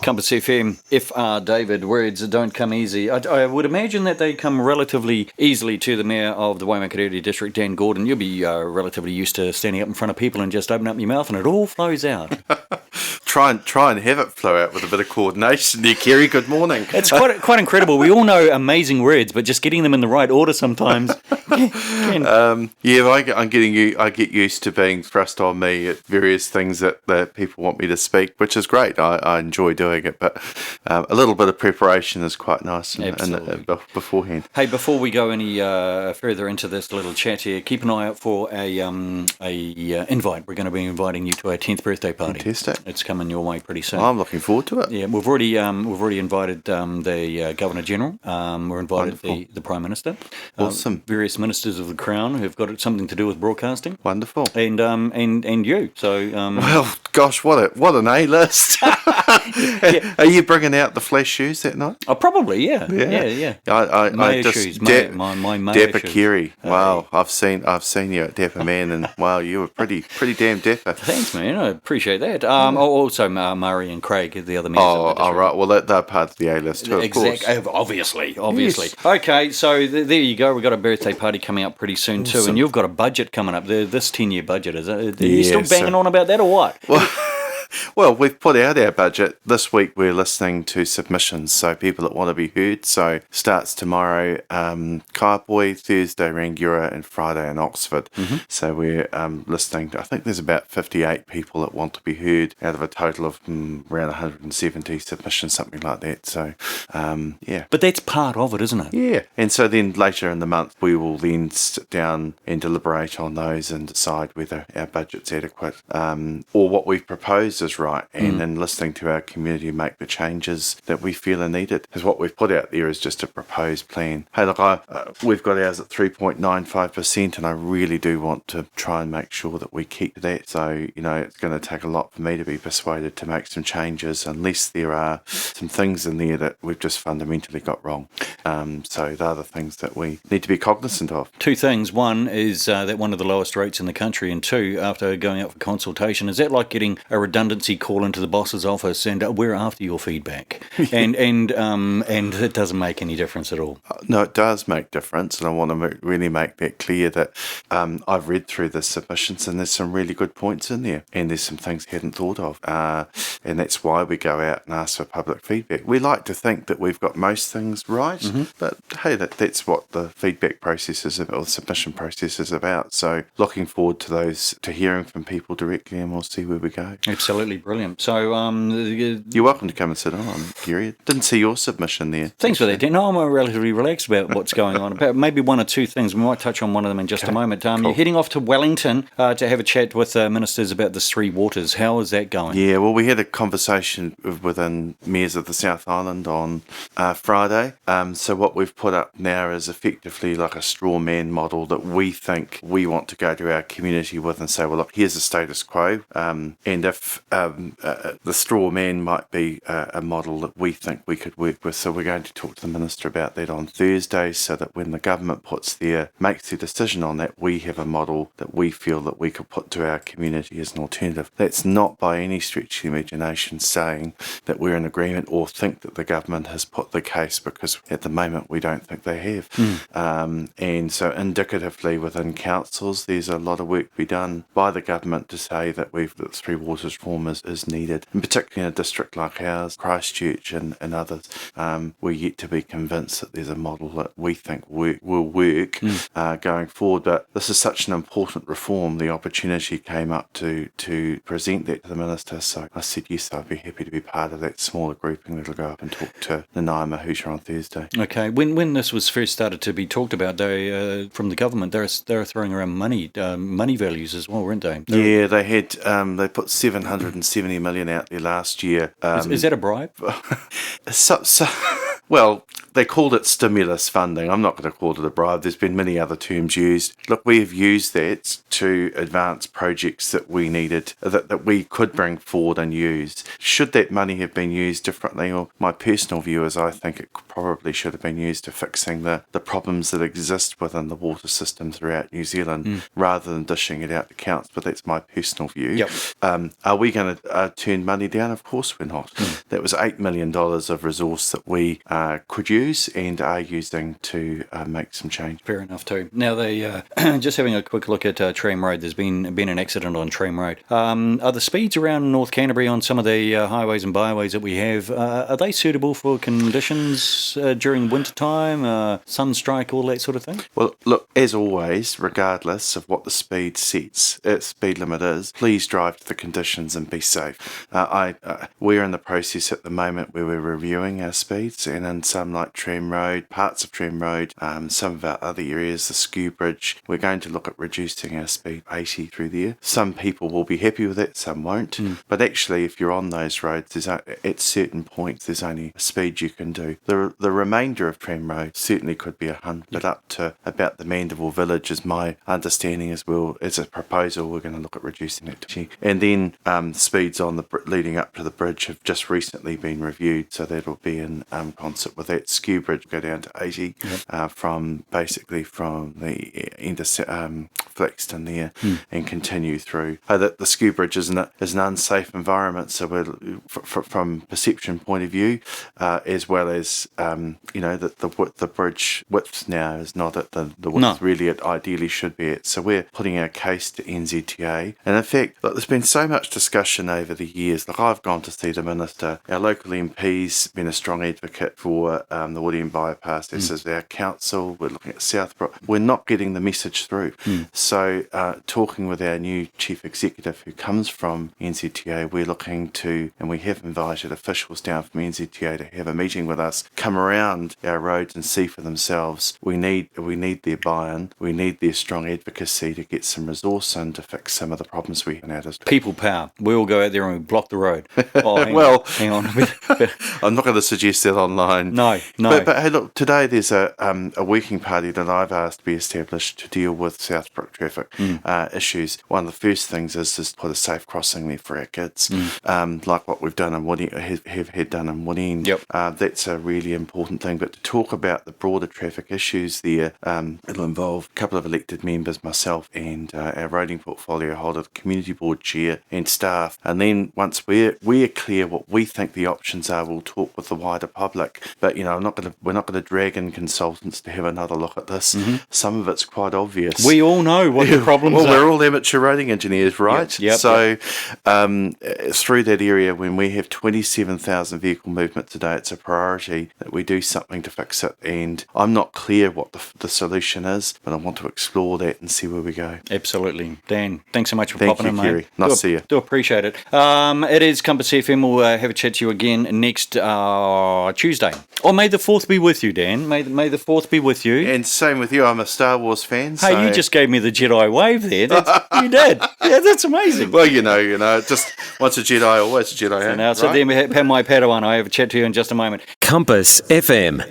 Compass FM, FR David, words don't come easy. I would imagine that they come relatively easily to the Mayor of the Waimakariri District, Dan Gordon. You'll be relatively used to standing up in front of people and just open up your mouth and it all flows out. Try and have it flow out with a bit of coordination there, Kerry. Good morning. It's quite incredible. We all know amazing words, but just getting them in the right order sometimes. I get used to being thrust on me at various things that people want me to speak, which is great. I enjoy doing it, but a little bit of preparation is quite nice beforehand. Hey, before we go any further into this little chat here, keep an eye out for a invite. We're going to be inviting you to our 10th birthday party. Fantastic. It's coming your way pretty soon. I'm looking forward to it. Yeah, we've already invited the Governor General. We're invited the Prime Minister. Awesome. Various ministers of the Crown who've got something to do with broadcasting. Wonderful. And you. So well, gosh, what an A-list. Are you bringing out the flash shoes that night? Oh, probably, yeah. I just shoes, my Mayo Dapper shoes. Kerry. Wow, I've seen you at Dapper Man, and wow, you were pretty damn dapper. Thanks, man. I appreciate that. Also, Murray and Craig, the other members. Oh, right. Well, they're part of the A-list too, of course. Obviously. Yes. Okay, so there you go. We've got a birthday party coming up pretty soon too, and you've got a budget coming up. This 10-year budget, is it? Are you still banging on about that or what? Well, we've put out our budget. This week we're listening to submissions, so people that want to be heard. So starts tomorrow, Kaiapoi, Thursday, Rangiora, and Friday in Oxford. Mm-hmm. So we're listening to, I think there's about 58 people that want to be heard out of a total of around 170 submissions, something like that. So, yeah. But that's part of it, isn't it? Yeah. And so then later in the month, we will then sit down and deliberate on those and decide whether our budget's adequate or what we've proposed is right, and in listening to our community make the changes that we feel are needed. Because what we've put out there is just a proposed plan. Hey, look, we've got ours at 3.95%, and I really do want to try and make sure that we keep that. So, it's going to take a lot for me to be persuaded to make some changes unless there are some things in there that we've just fundamentally got wrong. So they're the things that we need to be cognizant of. Two things. One is that one of the lowest rates in the country, and two, after going out for consultation, is that like getting a redundancy call into the boss's office and we're after your feedback, and it doesn't make any difference at all. No, it does make difference, and I want to really make that clear that I've read through the submissions and there's some really good points in there, and there's some things I hadn't thought of, and that's why we go out and ask for public feedback. We like to think that we've got most things right, but hey, that's what the feedback process is about, or the submission process is about. So looking forward to hearing from people directly, and we'll see where we go. Absolutely brilliant. So you're welcome to come and sit on, Gary. Didn't see your submission there. Thanks for that, Dan. No, I'm relatively relaxed about what's going on. Maybe one or two things. We might touch on one of them in just a moment. Cool. You're heading off to Wellington to have a chat with ministers about the Three Waters. How is that going? Yeah, well, we had a conversation within Mayors of the South Island on Friday. So what we've put up now is effectively like a straw man model that we think we want to go to our community with and say, well, look, here's the status quo. And if the straw man might be a model that we think we could work with. So we're going to talk to the Minister about that on Thursday, so that when the government makes their decision on that, we have a model that we feel that we could put to our community as an alternative. That's not by any stretch of the imagination saying that we're in agreement or think that the government has put the case, because at the moment we don't think they have. And so indicatively within councils, there's a lot of work to be done by the government to say that the Three Waters reform is needed, and particularly in a district like ours, Christchurch and others. We're yet to be convinced that there's a model that we think will work going forward. But this is such an important reform. The opportunity came up to present that to the Minister. So I said, yes, I'd be happy to be part of that smaller grouping that'll go up and talk to Nanaia Mahuta on Thursday. Okay. When this was first started to be talked about, from the government, they were throwing around money values as well, weren't they? Yeah, they had. They put 770 million out there last year. Is that a bribe? Well, they called it stimulus funding. I'm not going to call it a bribe. There's been many other terms used. Look, we have used that to advance projects that we needed, that we could bring forward and use. Should that money have been used differently? Or my personal view is I think it probably should have been used to fixing the problems that exist within the water system throughout New Zealand rather than dishing it out to councils. But that's my personal view. Yep. Are we going to turn money down? Of course we're not. That was $8 million of resource that we could use and are using to make some change. Fair enough too. Now, they just having a quick look at Tram Road. There's been an accident on Tram Road. Are the speeds around North Canterbury on some of the highways and byways that we have, are they suitable for conditions during winter time, sunstrike, all that sort of thing? Well, look, as always, regardless of what the speed limit is, please drive to the conditions and be safe. We're in the process at the moment where we're reviewing our speeds, and in some like Tram Road, parts of Tram Road, some of our other areas, the Skew Bridge, we're going to look at reducing our speed 80 through there. Some people will be happy with it, some won't. But actually, if you're on those roads, at certain points, there's only a speed you can do. The remainder of Tram Road certainly could be 100, but up to about the Mandeville Village is my understanding as well. As a proposal, we're going to look at reducing it to 20. And then speeds on the leading up to the bridge have just recently been reviewed, so that'll be in concert with that. Skew Bridge go down to 80 from the end of Flaxton there and continue through. The Skew Bridge is an unsafe environment, so we're, from perception point of view, as well as the bridge width now is not at the width really it ideally should be at. So we're putting our case to NZTA, and in fact, look, there's been so much discussion over the years. Like, I've gone to see the Minister. Our local MP's been a strong advocate for the Woodian bypass. This is our council. We're looking at Southbrook. We're not getting the message through. So talking with our new chief executive who comes from NZTA, we're looking to, and we have invited officials down from NZTA to have a meeting with us, come around our roads and see for themselves. We need their buy-in. We need their strong advocacy to get some resource in to fix some of the problems we have out. People power. We all go out there and we block the road. Oh, hang on. I'm not going to suggest that online. No. But hey, look, today there's a working party that I've asked to be established to deal with Southbrook traffic issues. One of the first things is to put a safe crossing there for our kids, like what we've done in Woodend, have had done in Woodend. That's a really important thing. But to talk about the broader traffic issues there, it'll involve a couple of elected members, myself and our roading portfolio holder, the community board chair and staff. And then once we're clear what we think the options are, we'll talk with the wider public. But we're not going to drag in consultants to have another look at this. Some of it's quite obvious. We all know what the problems are. We're all amateur roading engineers, right? Yep. Through that area, when we have 27,000 vehicle movement today, it's a priority that we do something to fix it. And I'm not clear what the solution is, but I want to explore that and see where we go. Absolutely. Dan, thanks so much for popping in, mate. Kerry. Nice to see you. Do appreciate it. It is Compass FM. We'll have a chat to you again next Tuesday. Or may the 4th be with you, Dan. May the 4th be with you. And same with you. I'm a Star Wars fan. Hey, you just gave me the Jedi wave there. You did. Yeah, that's amazing. Well, just once a Jedi, always a Jedi. So then, my Padawan. I have a chat to you in just a moment. Compass FM.